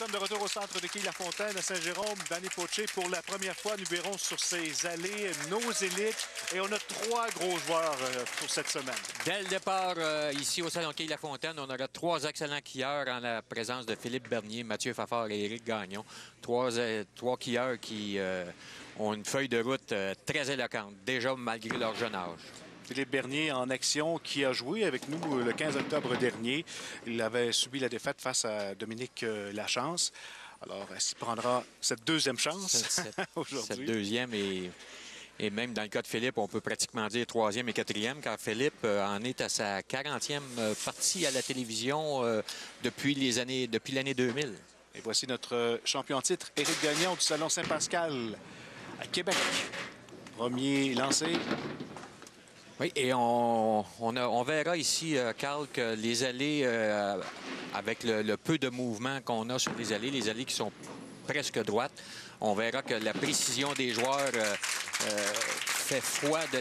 sommes de retour au centre de Quilles-la-Fontaine à Saint-Jérôme. Danny Poche, pour la première fois, nous verrons sur ses allées nos élites. Et on a 3 gros joueurs pour cette semaine. Dès le départ, ici au Salon Quilles-la-Fontaine, on aura 3 excellents skieurs en la présence de Philippe Bernier, Mathieu Fafard et Éric Gagnon. 3 skieurs qui ont une feuille de route très éloquente, déjà malgré leur jeune âge. Philippe Bernier en action, qui a joué avec nous le 15 octobre dernier. Il avait subi la défaite face à Dominique Lachance. Alors, est-ce qu'il prendra cette deuxième chance aujourd'hui? Cette deuxième et même dans le cas de Philippe, on peut pratiquement dire 3e et 4e, car Philippe en est à sa 40e partie à la télévision depuis l'année 2000. Et voici notre champion en titre, Éric Gagnon du Salon Saint-Pascal à Québec. Premier lancé. Oui, et on verra ici, Carl, que les allées, avec le peu de mouvement qu'on a sur les allées qui sont presque droites, on verra que la précision des joueurs fait foi de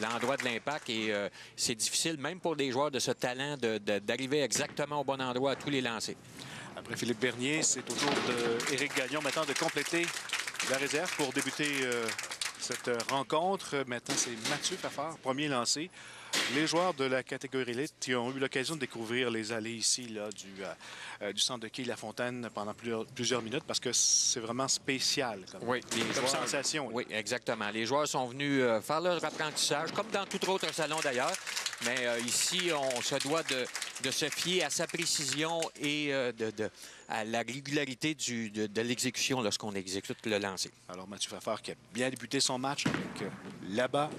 l'endroit de l'impact et c'est difficile, même pour des joueurs de ce talent, d'arriver exactement au bon endroit à tous les lancers. Après Philippe Bernier, c'est au tour d'Éric Gagnon maintenant de compléter la réserve pour débuter cette rencontre. Maintenant, c'est Mathieu Fafard, premier lancé. Les joueurs de la catégorie élite qui ont eu l'occasion de découvrir les allées ici là, du centre de Quilles-la-Fontaine pendant plusieurs minutes parce que c'est vraiment spécial comme sensation. Oui, exactement. Les joueurs sont venus faire leur apprentissage, comme dans tout autre salon d'ailleurs. Mais ici, on se doit de se fier à sa précision et à la régularité de l'exécution lorsqu'on exécute le lancer. Alors, Mathieu Fafard qui a bien débuté son match avec là-bas.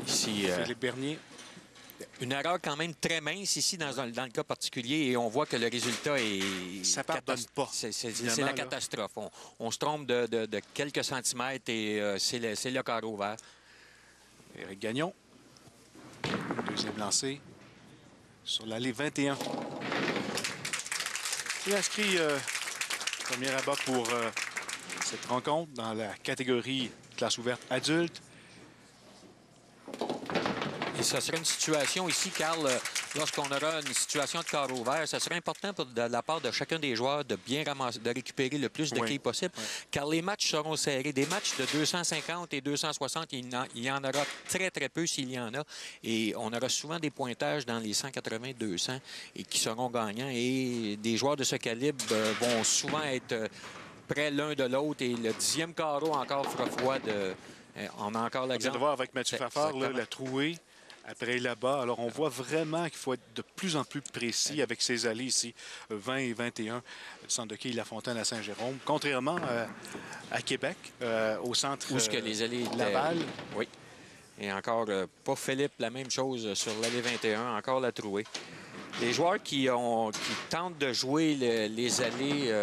Ici, Philippe Bernier. Une erreur quand même très mince ici dans le cas particulier et on voit que le résultat est... Ça pardonne pas. C'est la catastrophe. On se trompe de quelques centimètres et c'est le carreau vert. Éric Gagnon. Deuxième lancé sur l'allée 21. Il inscrit premier abat pour cette rencontre dans la catégorie classe ouverte adulte. Et ce serait une situation ici, Carl, lorsqu'on aura une situation de carreau vert, ce serait important de la part de chacun des joueurs de bien ramasser, de récupérer le plus de quilles possible, car les matchs seront serrés. Des matchs de 250 et 260, il y en aura très, très peu s'il y en a. Et on aura souvent des pointages dans les 180-200 et qui seront gagnants. Et des joueurs de ce calibre vont souvent être près l'un de l'autre. Et le 10e carreau encore fera foi on a encore l'exemple. On vient de voir avec Mathieu Fafard la trouée. Après là-bas, alors on voit vraiment qu'il faut être de plus en plus précis avec ces allées ici, 20 et 21, centre de Quilles-la-Fontaine à Saint-Jérôme, contrairement à Québec, au centre où est-ce que les allées Laval. Oui. Et encore, pour Philippe, la même chose sur l'allée 21, encore la trouée. Les joueurs qui tentent de jouer les allées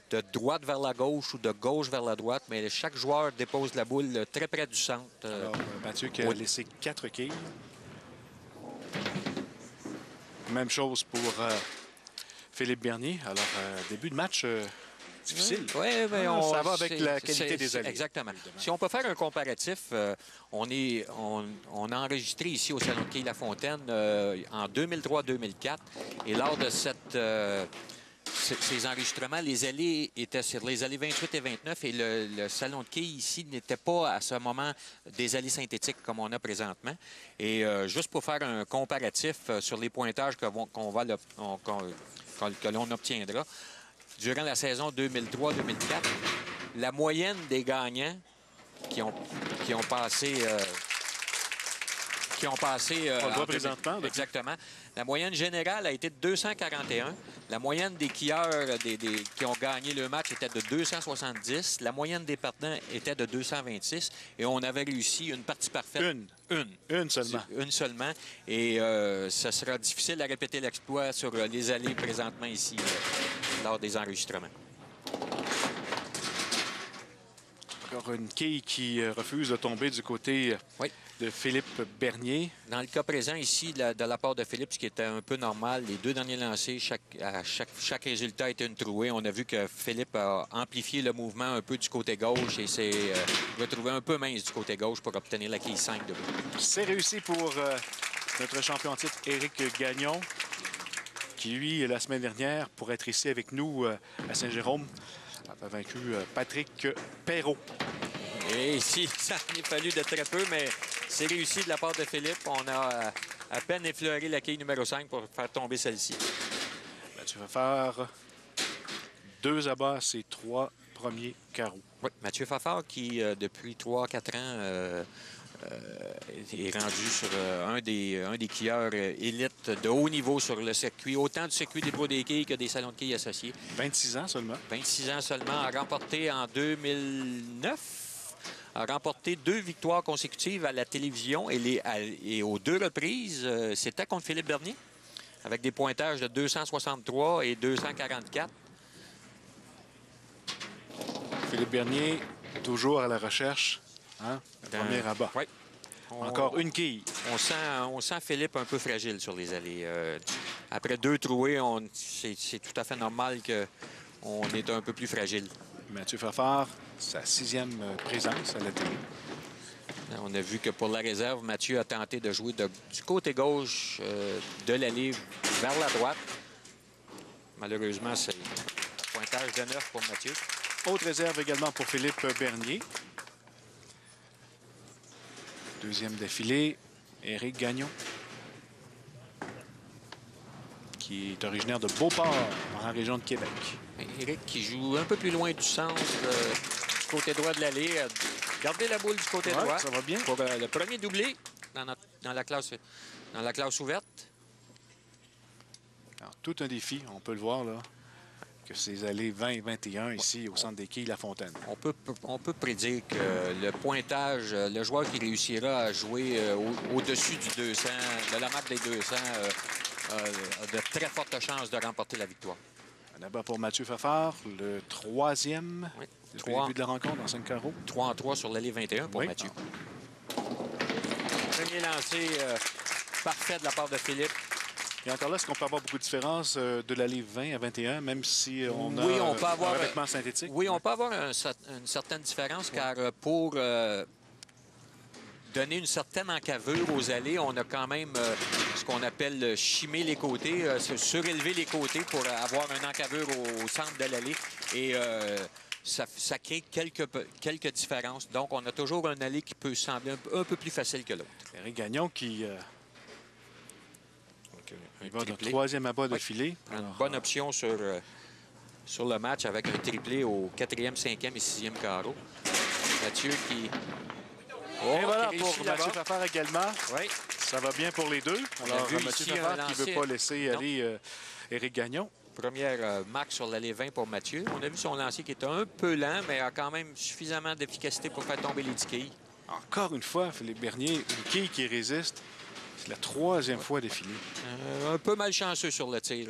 de droite vers la gauche ou de gauche vers la droite, mais chaque joueur dépose la boule très près du centre. Alors, Mathieu qui a laissé 4 quilles. Même chose pour Philippe Bernier. Alors, début de match difficile. Oui, mais ça va avec la qualité des allées. Exactement. Évidemment. Si on peut faire un comparatif, on a enregistré ici au Salon de Quilles-la-Fontaine en 2003-2004. Et lors de ces enregistrements, les allées étaient sur les allées 28 et 29 et le salon de quilles ici n'était pas à ce moment des allées synthétiques comme on a présentement. Et juste pour faire un comparatif sur les pointages que l'on obtiendra, durant la saison 2003-2004, la moyenne des gagnants qui ont passé... on le voit présentement. Exactement. La moyenne générale a été de 241. La moyenne des quieurs qui ont gagné le match était de 270. La moyenne des perdants était de 226. Et on avait réussi une partie parfaite. Une seulement. Une seulement. Et ça sera difficile à répéter l'exploit sur les allées présentement ici lors des enregistrements. Encore une quille qui refuse de tomber du côté de Philippe Bernier. Dans le cas présent ici, de la part de Philippe, ce qui était un peu normal, les 2 derniers lancers, chaque résultat était une trouée. On a vu que Philippe a amplifié le mouvement un peu du côté gauche et s'est retrouvé un peu mince du côté gauche pour obtenir la quille 5 de but. C'est réussi pour notre champion en titre, Éric Gagnon, qui, lui, la semaine dernière, pour être ici avec nous à Saint-Jérôme, a vaincu Patrick Perrault. Et ici, ça en est fallu de très peu, mais c'est réussi de la part de Philippe. On a à peine effleuré la quille numéro 5 pour faire tomber celle-ci. Mathieu Fafard, 2 abats à ses 3 premiers carreaux. Oui, Mathieu Fafard qui, depuis 3-4 ans, est rendu sur un des quilleurs élites de haut niveau sur le circuit, autant du circuit des pros des quilles que des salons de quilles associés. 26 ans seulement. 26 ans seulement, a remporté en 2009, a remporté 2 victoires consécutives à la télévision et aux 2 reprises, c'était contre Philippe Bernier, avec des pointages de 263 et 244. Philippe Bernier, toujours à la recherche. Hein? Le premier abat. Oui. Encore une quille. On sent Philippe un peu fragile sur les allées. Après 2 trouées, c'est tout à fait normal qu'on est un peu plus fragile. Mathieu Fafard, sa 6e présence à la télé. On a vu que pour la réserve, Mathieu a tenté de jouer du côté gauche de l'allée vers la droite. Malheureusement, c'est un pointage de 9 pour Mathieu. Autre réserve également pour Philippe Bernier. 2e d'affilée, Éric Gagnon, qui est originaire de Beauport, dans la région de Québec. Éric qui joue un peu plus loin du centre, du côté droit de l'allée. Gardez la boule du côté droit. Ça va bien. Pour le premier doublé dans la classe ouverte. Alors, tout un défi, on peut le voir là, que ces allées 20 et 21 ici au centre des quilles La Fontaine. On peut prédire que le pointage, le joueur qui réussira à jouer au-dessus du 200, de la marque des 200, a de très fortes chances de remporter la victoire. Un abat pour Mathieu Fafard, le 3e depuis le début de la rencontre en 5 carreaux. 3-3 sur l'allée 21 pour Mathieu. Premier lancé parfait de la part de Philippe. Et encore là, est-ce qu'on peut avoir beaucoup de différence de l'allée 20 à 21, même si on a on peut avoir un revêtement synthétique? Oui, on peut avoir une certaine différence, car pour donner une certaine encavure aux allées, on a quand même ce qu'on appelle chimer les côtés, surélever les côtés pour avoir une encavure au centre de l'allée. Et ça crée quelques différences. Donc, on a toujours un allée qui peut sembler un peu plus facile que l'autre. Éric Gagnon qui... il va d'un 3e abat de filet. Une bonne option sur le match avec un triplé au 4e, 5e et 6e carreau. Mathieu qui... Et voilà pour Mathieu Fafard également. Oui. Ça va bien pour les deux. Alors, Mathieu Fafard qui ne veut pas laisser aller Éric Gagnon. Première marque sur l'allée 20 pour Mathieu. On a vu son lancier qui était un peu lent, mais a quand même suffisamment d'efficacité pour faire tomber les 10 quilles. Encore une fois, Philippe Bernier, une quille qui résiste. C'est la 3e fois défilée. Un peu malchanceux sur le tir,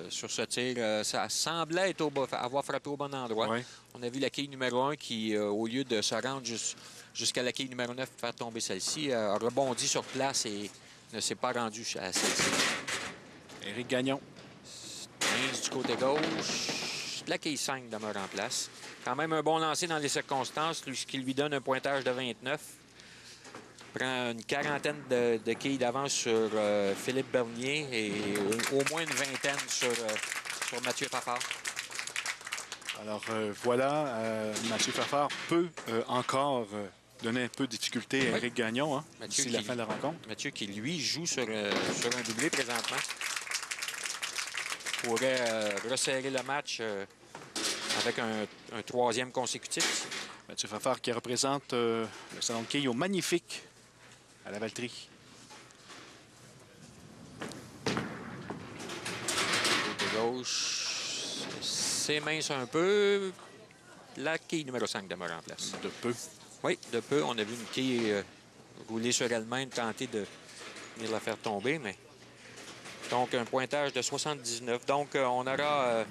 sur ce tir. Ça semblait avoir frappé au bon endroit. Oui. On a vu la quille numéro 1 qui, au lieu de se rendre jusqu'à la quille numéro 9 pour faire tomber celle-ci, a rebondi sur place et ne s'est pas rendu à celle-ci. Éric Gagnon. 15 du côté gauche. La quille 5 demeure en place. Quand même un bon lancer dans les circonstances, ce qui lui donne un pointage de 29. Prend une quarantaine de quilles d'avance sur Philippe Bernier et au moins une vingtaine sur Mathieu Fafard. Alors voilà, Mathieu Fafard peut encore donner un peu de difficulté à Éric Gagnon d'ici la fin de la rencontre. Mathieu qui, lui, joue sur un doublé présentement. Pourrait resserrer le match avec un 3e consécutif. Mathieu Fafard qui représente le salon de quilles au Magnifique à la Valtrie. Côté gauche, c'est mince un peu. La quille numéro 5 demeure en place. De peu. Oui, de peu. On a vu une quille rouler sur elle-même, tenter de venir la faire tomber, mais... Donc, un pointage de 79. Donc, on aura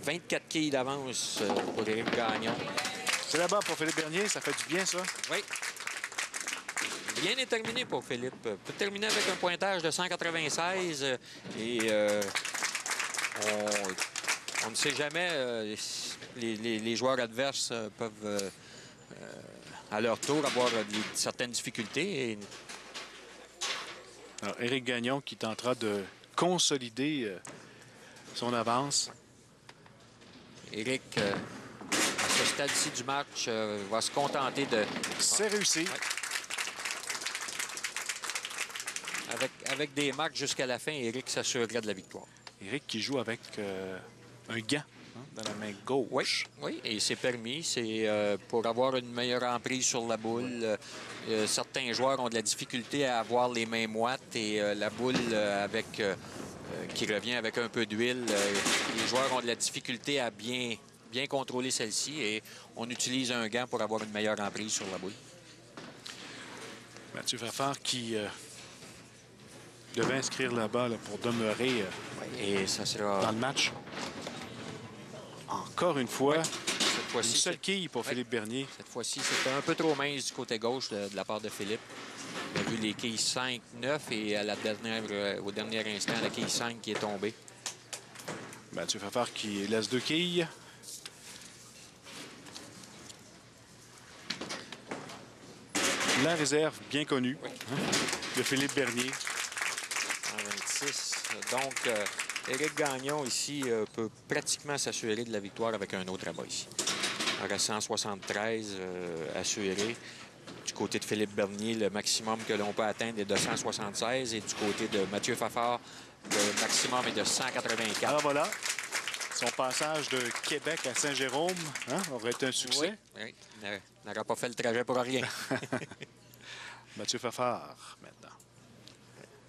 24 quilles d'avance pour Éric Gagnon. C'est là-bas pour Philippe Bernier. Ça fait du bien, ça? Oui. Bien déterminé pour Philippe. Peut terminer avec un pointage de 196 et on ne sait jamais. Les joueurs adverses peuvent, à leur tour, avoir certaines difficultés. Et Alors, Éric Gagnon qui tentera de consolider son avance. Éric, à ce stade-ci du match, va se contenter de... C'est réussi. Ouais. Avec des marques jusqu'à la fin, Éric s'assurerait de la victoire. Éric qui joue avec un gant dans la main gauche. Oui, et c'est permis. C'est pour avoir une meilleure emprise sur la boule. Certains joueurs ont de la difficulté à avoir les mains moites et la boule qui revient avec un peu d'huile. Les joueurs ont de la difficulté à bien contrôler celle-ci et on utilise un gant pour avoir une meilleure emprise sur la boule. Mathieu Fafard qui devait inscrire là-bas pour demeurer et ça sera... dans le match. Encore une fois, une seule quille pour Philippe Bernier. Cette fois-ci, c'était un peu trop mince du côté gauche de la part de Philippe. On a vu les quilles 5, 9 et à au dernier instant, la quille 5 qui est tombée. Mathieu Fafard qui laisse 2 quilles. La réserve bien connue de Philippe Bernier. En 26. Donc, Éric Gagnon ici peut pratiquement s'assurer de la victoire avec un autre abat ici. Il reste 173 assuré. Du côté de Philippe Bernier, le maximum que l'on peut atteindre est de 176. Et du côté de Mathieu Fafard, le maximum est de 184. Alors voilà, son passage de Québec à Saint-Jérôme aurait été un succès. Oui. Il n'aurait pas fait le trajet pour rien. Mathieu Fafard, maintenant.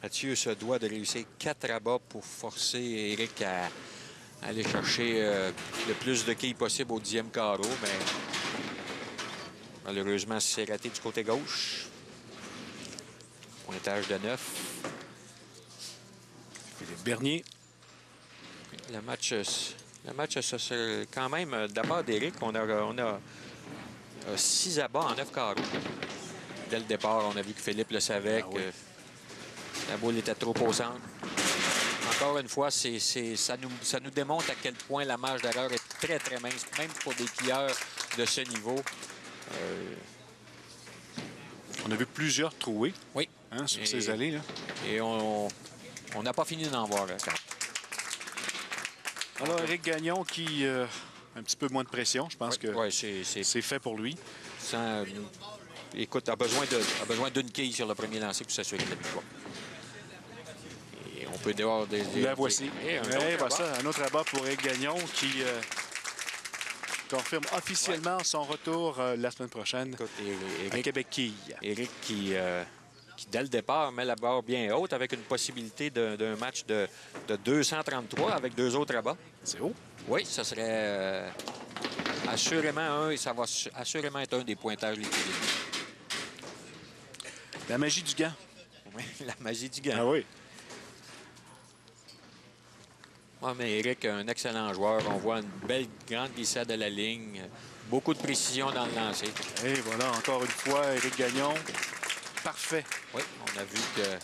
Mathieu se doit de réussir 4 abats pour forcer Éric à aller chercher le plus de quilles possible au 10e carreau. Mais malheureusement, c'est raté du côté gauche. Pointage de 9. Philippe Bernier. Le match c'est quand même, de la part d'Éric, on a 6 abats en 9 carreaux. Dès le départ, on a vu que Philippe le savait, que la boule était trop au centre. Encore une fois, ça nous démontre à quel point la marge d'erreur est très, très mince, même pour des quilleurs de ce niveau. On a vu plusieurs troués sur ces allées. Là. Et on n'a pas fini d'en voir. Alors, Éric Gagnon qui a un petit peu moins de pression. Je pense que c'est fait pour lui. Écoute, a besoin d'une quille sur le premier lancer pour s'assurer de la victoire. Et on peut dehors des... La voici. Un autre abat pour Éric Gagnon qui confirme officiellement son retour la semaine prochaine à Québec-Quille. Éric qui, dès le départ, met la barre bien haute avec une possibilité d'un match de 233 avec 2 autres abats. C'est haut. Oui, ça serait assurément ça va assurément être un des pointages les plus élevés. La magie du gant. Oui, la magie du gant. Ah oui. Oui, mais Éric, un excellent joueur. On voit une belle grande glissade de la ligne. Beaucoup de précision dans le lancer. Et voilà, encore une fois, Éric Gagnon. Parfait. Oui, on a vu que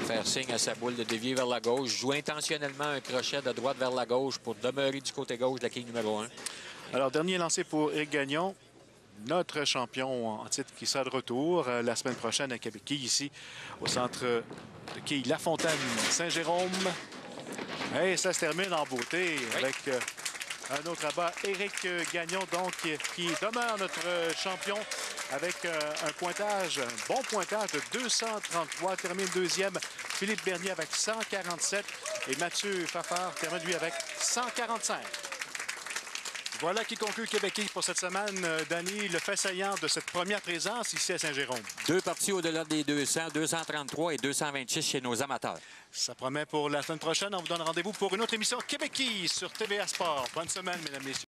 faire signe à sa boule de dévier vers la gauche, joue intentionnellement un crochet de droite vers la gauche pour demeurer du côté gauche de la quille numéro 1. Alors, dernier lancé pour Éric Gagnon. Notre champion en titre qui sera de retour la semaine prochaine à Québec-Quille, ici au centre de quille La Fontaine, Saint-Jérôme. Et ça se termine en beauté avec un autre abat. Éric Gagnon, donc, qui demeure notre champion avec un bon pointage de 233. Termine deuxième, Philippe Bernier avec 147. Et Mathieu Fafard termine, lui, avec 145. Voilà qui conclut Québec-Quille pour cette semaine. Danny, le fait saillant de cette première présence ici à Saint-Jérôme. 2 parties au-delà des 200, 233 et 226 chez nos amateurs. Ça promet pour la semaine prochaine. On vous donne rendez-vous pour une autre émission Québec-Quille sur TVA Sport. Bonne semaine, mesdames et messieurs.